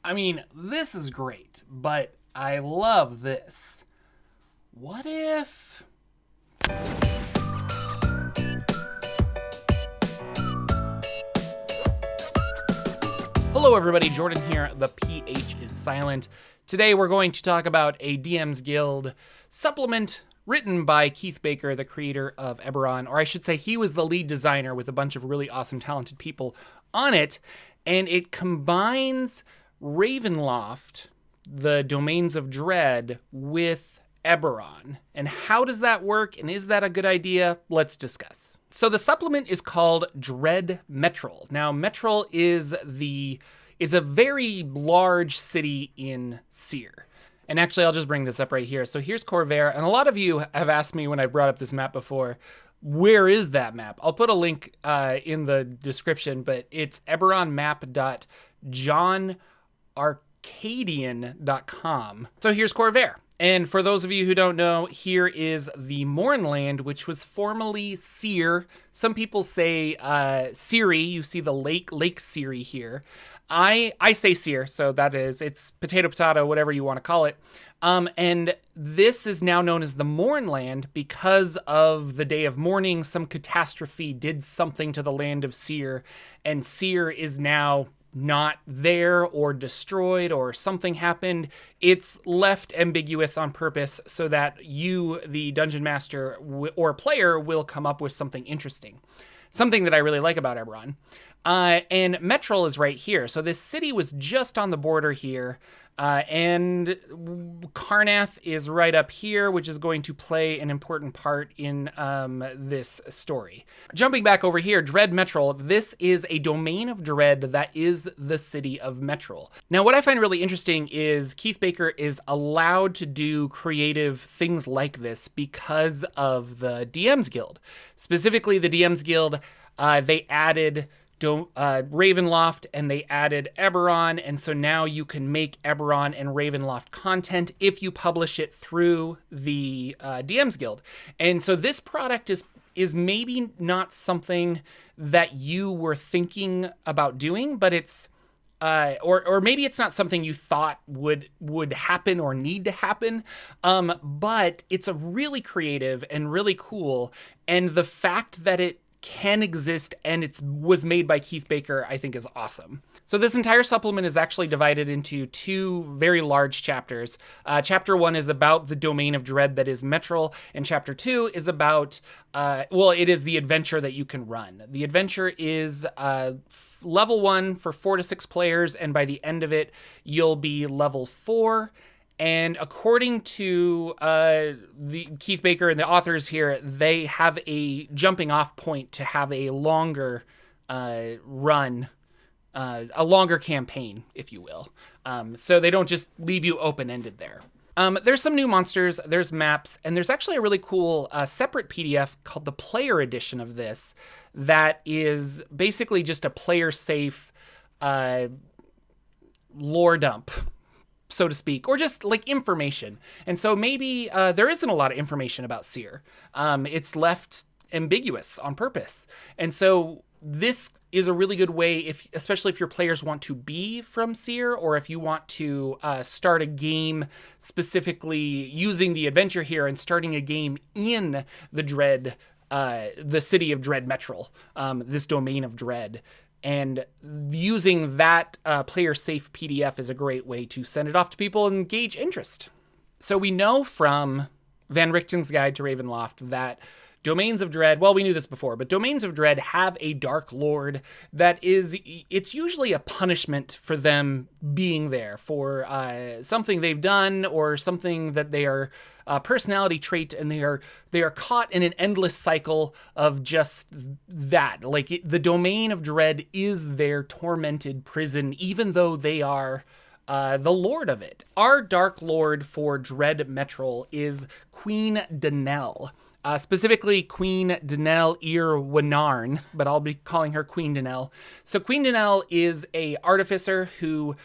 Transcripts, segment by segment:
I mean, this is great, but I love this. What if... Hello everybody, Jordan here, the PH is silent. Today we're going to talk about a DM's Guild supplement written by Keith Baker, the creator of Eberron, or I should say he was the lead designer with a bunch of really awesome, talented people on it, and it combines Ravenloft, the Domains of Dread, with Eberron. And how does that work, and is that a good idea? Let's discuss. So the supplement is called Dread Metrol. Now, Metrol is a very large city in Seer. And actually, I'll just bring this up right here. So here's Corvair, and a lot of you have asked me when I've brought up this map before, where is that map? I'll put a link in the description, but it's eberronmap.johnarcadian.com. So here's Corvair. And for those of you who don't know, here is the Mournland, which was formerly Seer. Some people say Siri. You see the Lake Siri here. I say Seer, so that is, it's potato, whatever you want to call it. And this is now known as the Mournland because of the Day of Mourning. Some catastrophe did something to the land of Seer, and Seer is now not there or destroyed or something happened. It's left ambiguous on purpose so that you, the dungeon master or player, will come up with something interesting. Something that I really like about Eberron. And Metrol is right here. So this city was just on the border here. And Karrnath is right up here, which is going to play an important part in this story. Jumping back over here, Dread Metrol, this is a domain of dread that is the city of Metrol. Now, what I find really interesting is Keith Baker is allowed to do creative things like this because of the DM's Guild. Specifically, the DM's Guild, they added Ravenloft, and they added Eberron, and so now you can make Eberron and Ravenloft content if you publish it through the DM's Guild. And so this product is maybe not something that you were thinking about doing, but it's or maybe it's not something you thought would happen or need to happen, but it's a really creative and really cool, and the fact that it can exist and it was made by Keith Baker, I think is awesome. So this entire supplement is actually divided into two very large chapters. Chapter 1 is about the domain of dread that is Metrol, and chapter 2 is about, it is the adventure that you can run. The adventure is level 1 for 4 to 6 players, and by the end of it, you'll be level 4. And according to the Keith Baker and the authors here, they have a jumping off point to have a longer run, a longer campaign, if you will. So they don't just leave you open-ended there. There's some new monsters, there's maps, and there's actually a really cool separate PDF called the Player Edition of this that is basically just a player-safe lore dump, so to speak, or just like information. And so maybe there isn't a lot of information about Seer. It's left ambiguous on purpose. And so this is a really good way, especially if your players want to be from Seer, or if you want to start a game specifically using the adventure here and starting a game in the the city of Dread Metrol, this domain of dread. And using that player-safe PDF is a great way to send it off to people and gauge interest. So we know from Van Richten's Guide to Ravenloft that Domains of Dread, well, we knew this before, but Domains of Dread have a Dark Lord that it's usually a punishment for them being there, for something they've done or something that they are a personality trait, and they are caught in an endless cycle of just that. Like the Domain of Dread is their tormented prison, even though they are the lord of it. Our Dark Lord for Dread Metrol is Queen Danelle. Specifically Queen Danelle Wenarn, but I'll be calling her Queen Danelle. So Queen Danelle is a artificer who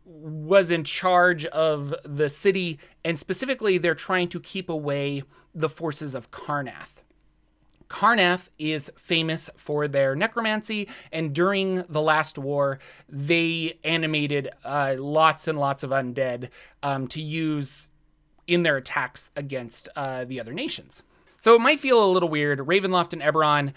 was in charge of the city, and specifically they're trying to keep away the forces of Karrnath. Karnath is famous for their necromancy, and during the last war, they animated lots and lots of undead to use in their attacks against the other nations. So it might feel a little weird. Ravenloft and Eberron,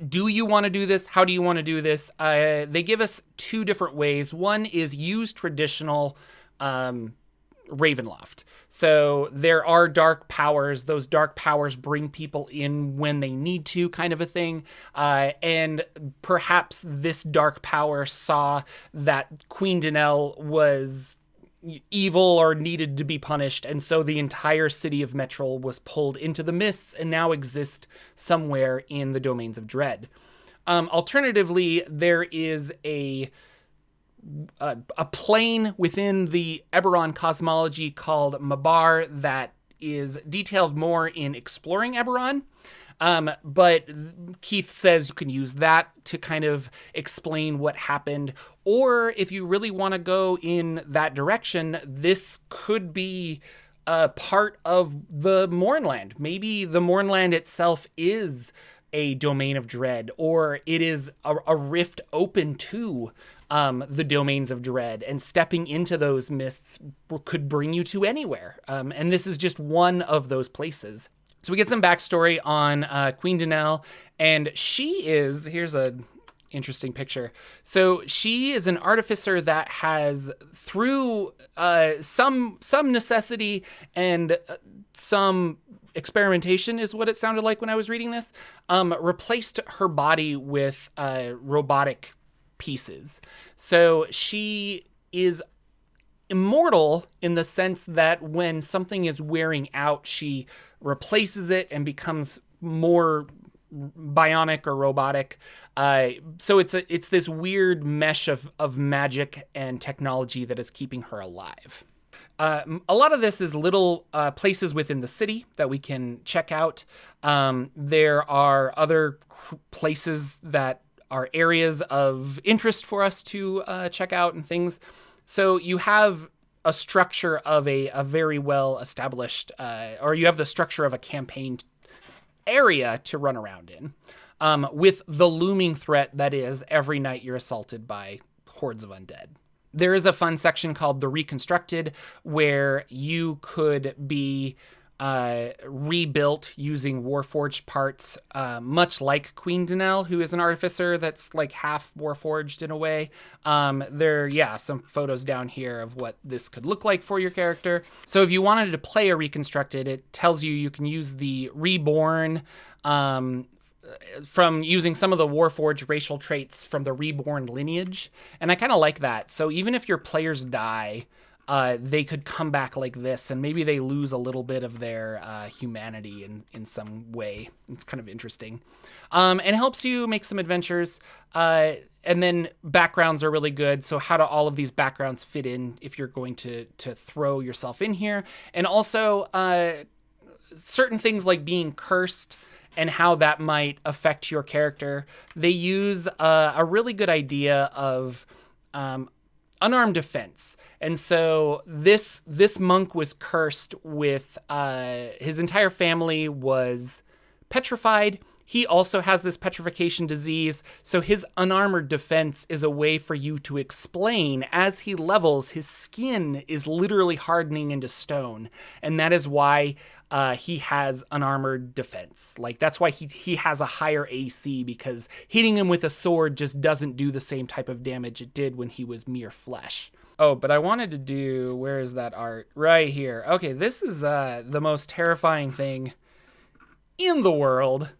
do you want to do this? How do you want to do this? They give us two different ways. One is use traditional Ravenloft. So there are dark powers. Those dark powers bring people in when they need to, kind of a thing. And perhaps this dark power saw that Queen Danelle was evil or needed to be punished, and so the entire city of Metrol was pulled into the mists and now exist somewhere in the domains of dread. Alternatively, there is a plane within the Eberron cosmology called Mabar that is detailed more in exploring Eberron. But Keith says you can use that to kind of explain what happened. Or if you really want to go in that direction, this could be a part of the Mournland. Maybe the Mournland itself is a domain of dread, or it is a rift open to the domains of dread, and stepping into those mists could bring you to anywhere. And this is just one of those places. So we get some backstory on Queen Danelle, and she is, here's an interesting picture. So she is an artificer that has, through some necessity and some experimentation is what it sounded like when I was reading this, replaced her body with robotic pieces. So she is immortal in the sense that when something is wearing out, she replaces it and becomes more bionic or robotic. So it's this weird mesh of magic and technology that is keeping her alive. A lot of this is little places within the city that we can check out. There are other places that are areas of interest for us to check out and things. So you have a structure of a very well established, or you have the structure of a campaign area to run around in, with the looming threat that is every night you're assaulted by hordes of undead. There is a fun section called the Reconstructed, where you could be rebuilt using Warforged parts, much like Queen Danelle, who is an artificer that's like half Warforged in a way. Some photos down here of what this could look like for your character. So if you wanted to play a Reconstructed, it tells you can use the Reborn, from using some of the Warforged racial traits from the Reborn lineage. And I kind of like that. So even if your players die, they could come back like this, and maybe they lose a little bit of their humanity in some way. It's kind of interesting. And it helps you make some adventures. And then backgrounds are really good. So how do all of these backgrounds fit in if you're going to throw yourself in here? And also certain things like being cursed and how that might affect your character. They use a really good idea of unarmed defense. And so this monk was cursed with, his entire family was petrified. He also has this petrification disease, so his unarmored defense is a way for you to explain, as he levels, his skin is literally hardening into stone, and that is why he has unarmored defense. Like, that's why he has a higher AC, because hitting him with a sword just doesn't do the same type of damage it did when he was mere flesh. Oh, but I wanted to do, where is that art? Right here. Okay, this is the most terrifying thing in the world.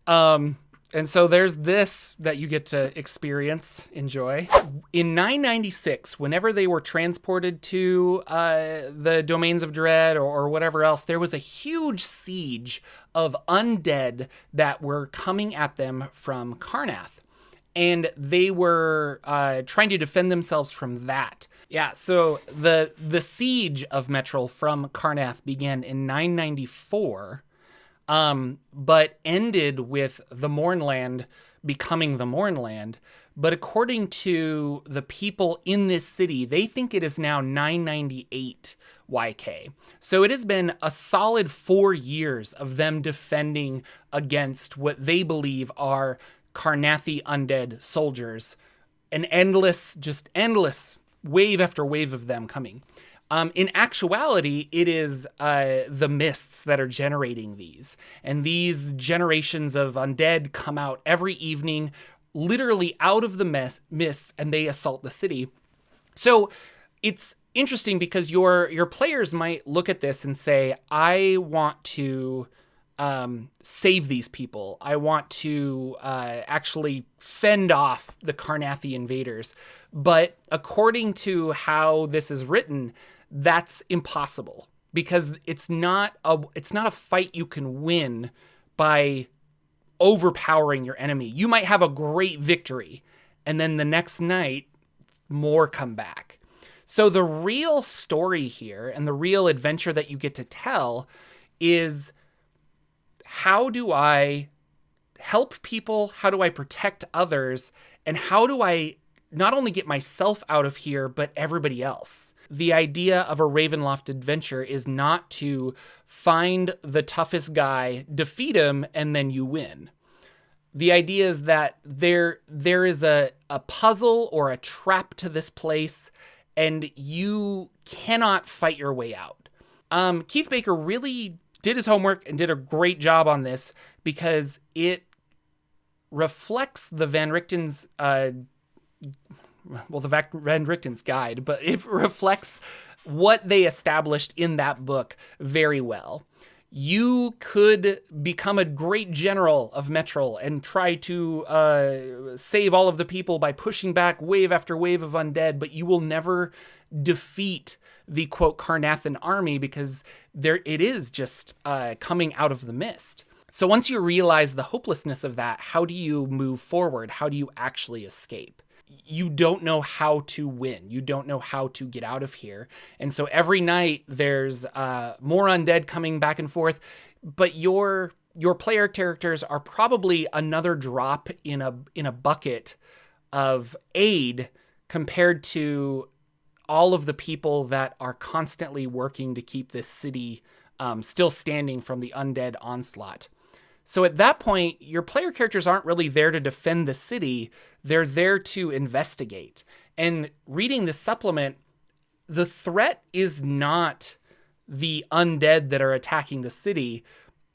And so there's this that you get to experience, enjoy. In 996, whenever they were transported to the Domains of Dread or whatever else, there was a huge siege of undead that were coming at them from Karnath. And they were trying to defend themselves from that. Yeah, so the siege of Metrol from Karnath began in 994. But ended with the Mournland becoming the Mournland but according to the people in this city, they think it is now 998 YK. So it has been a solid 4 years of them defending against what they believe are Karrnathi undead soldiers. An endless wave after wave of them coming. In actuality, it is the mists that are generating these. And these generations of undead come out every evening, literally out of the mists, and they assault the city. So it's interesting because your players might look at this and say, I want to save these people. I want to actually fend off the Karrnathi invaders. But according to how this is written, that's impossible, because it's not a fight you can win by overpowering your enemy. You might have a great victory, and then the next night, more come back. So the real story here, and the real adventure that you get to tell, is how do I help people? How do I protect others? And how do I not only get myself out of here, but everybody else? The idea of a Ravenloft adventure is not to find the toughest guy, defeat him, and then you win. The idea is that there is a puzzle or a trap to this place, and you cannot fight your way out. Keith Baker really did his homework and did a great job on this, because it reflects the Van Richten's Van Richten's guide, but it reflects what they established in that book very well. You could become a great general of Metrol and try to save all of the people by pushing back wave after wave of undead, but you will never defeat the, quote, Karrnathan army, because it is just coming out of the mist. So once you realize the hopelessness of that, how do you move forward? How do you actually escape? You don't know how to win. You don't know how to get out of here. And so every night there's more undead coming back and forth, but your player characters are probably another drop in a bucket of aid compared to all of the people that are constantly working to keep this city still standing from the undead onslaught. So at that point, your player characters aren't really there to defend the city. They're there to investigate. And reading this supplement, the threat is not the undead that are attacking the city.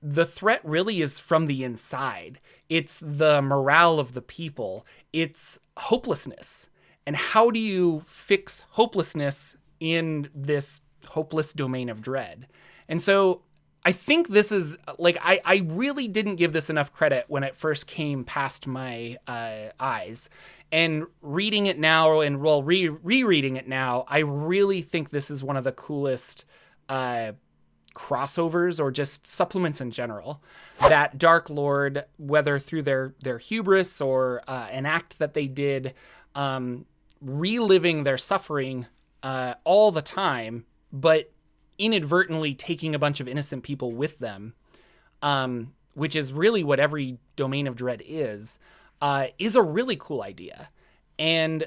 The threat really is from the inside. It's the morale of the people. It's hopelessness. And how do you fix hopelessness in this hopeless domain of dread? And so I think this is, like, I really didn't give this enough credit when it first came past my eyes. And reading it now, and rereading it now, I really think this is one of the coolest crossovers, or just supplements in general, that Dark Lord, whether through their hubris or an act that they did, reliving their suffering all the time, but inadvertently taking a bunch of innocent people with them, which is really what every domain of dread is a really cool idea. And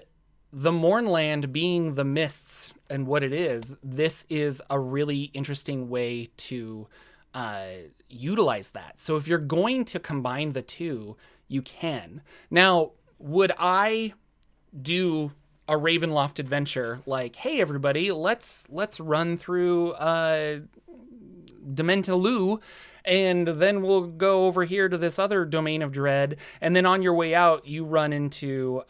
the Mournland being the mists and what it is, this is a really interesting way to utilize that. So if you're going to combine the two, you can. Now, would I do a Ravenloft adventure like, hey everybody, let's run through Dementilu, and then we'll go over here to this other domain of dread, and then on your way out you run into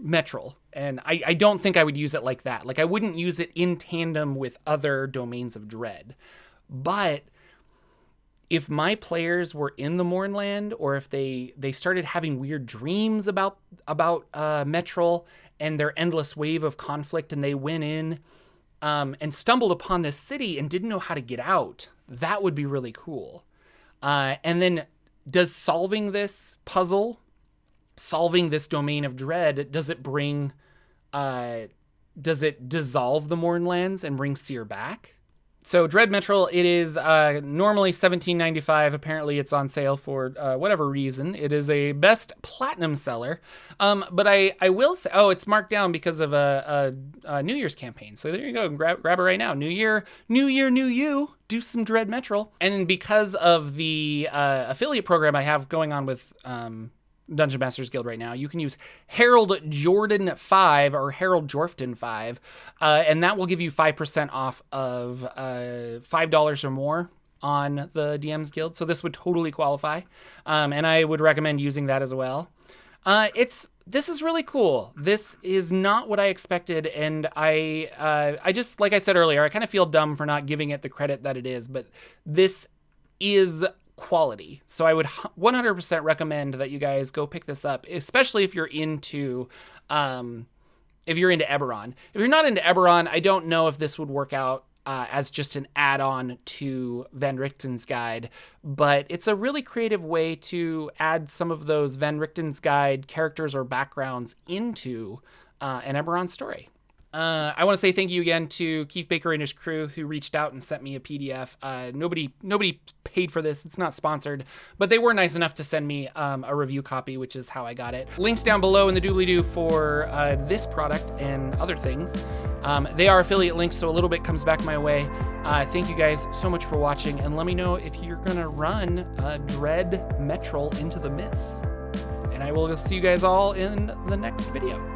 Metrol? And I don't think I would use it like that. Like, I wouldn't use it in tandem with other domains of dread. But if my players were in the Mournland, or if they started having weird dreams about Metrol and their endless wave of conflict, and they went in and stumbled upon this city and didn't know how to get out, that would be really cool. And then, does solving this puzzle, solving this domain of dread, does it bring, does it dissolve the Mournlands and bring Seer back? So Dread Metrol, it is normally $17.95. Apparently it's on sale for whatever reason. It is a best platinum seller. But I will say, oh, it's marked down because of a New Year's campaign. So there you go. Grab it right now. New year, new you. Do some Dread Metrol. And because of the affiliate program I have going on with Dungeon Masters Guild right now, you can use Harold Jordan 5 or Harold Jorphdan 5, and that will give you 5% off of $5 or more on the DM's Guild. So this would totally qualify, and I would recommend using that as well. This is really cool. This is not what I expected, and I just, like I said earlier, I kind of feel dumb for not giving it the credit that it is, but this is quality. So I would 100% recommend that you guys go pick this up, especially if you're into Eberron. If you're not into Eberron, I don't know if this would work out as just an add-on to Van Richten's Guide, but it's a really creative way to add some of those Van Richten's Guide characters or backgrounds into an Eberron story. I want to say thank you again to Keith Baker and his crew who reached out and sent me a PDF. Nobody paid for this. It's not sponsored, but they were nice enough to send me a review copy, which is how I got it. Links down below in the doobly-doo for this product and other things. They are affiliate links, so a little bit comes back my way. Thank you guys so much for watching, and let me know if you're going to run Dread Metrol into the Mists. And I will see you guys all in the next video.